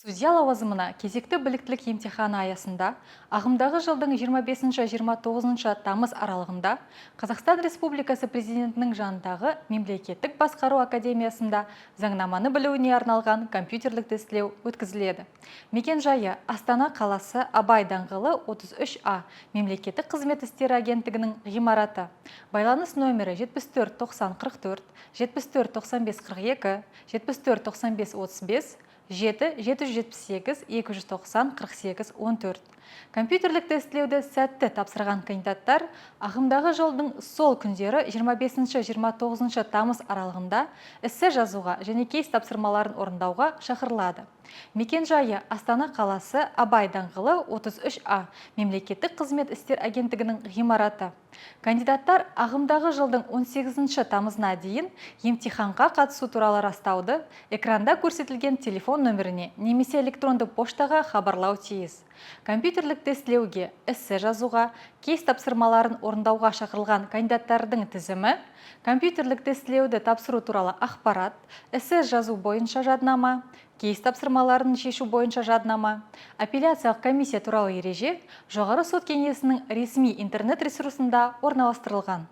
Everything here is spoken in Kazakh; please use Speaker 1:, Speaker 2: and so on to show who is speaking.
Speaker 1: Судья лауазымына кезекті біліктілік емтиханы аясында ағымдағы жылдың 25-29 тамыз аралығында Қазақстан Республикасы президентінің жанындағы мемлекеттік басқару академиясында заңнаманы білуіне арналған компьютерлік тестілеу өткізіледі. Мекен жайы Астана қаласы, Абай даңғылы 33А, мемлекеттік қызмет істері агенттігінің ғимараты. Байланыс нөмірі 74 90 44, 74 95 42, 74 95 35, 7-778-290-48-14. Компьютерлік тестілеуді сәтті тапсырған кандидаттар ағымдағы жылдың сол күндері 25-29 тамыз аралығында эссе жазуға және кейс тапсырмаларын орындауға шақырылады. Мекен жайы Астана қаласы, Абай даңғылы 33А, мемлекеттік қызмет істер агенттігінің ғимараты. Кандидаттар ағымдағы жылдың 18 тамызына дейін емтиханға қатысу туралы растауды экранда көрсетілген телефон нөміріне немесе электронды поштаға хабарлау тиіс. Компьютерлік тестілеуге, эссе жазуға, кейс тапсырмаларын орындауға шақырылған кандидаттардың тізімі, компьютерлік тестілеуді тапсыру туралы ақпарат, эссе жазу бойынша жаднама, кейс тапсырмаларын шешу бойынша жаднама, апелляциялық комиссия туралы ереже жоғары сот кеңесінің ресми интернет ресурсында орналастырылған.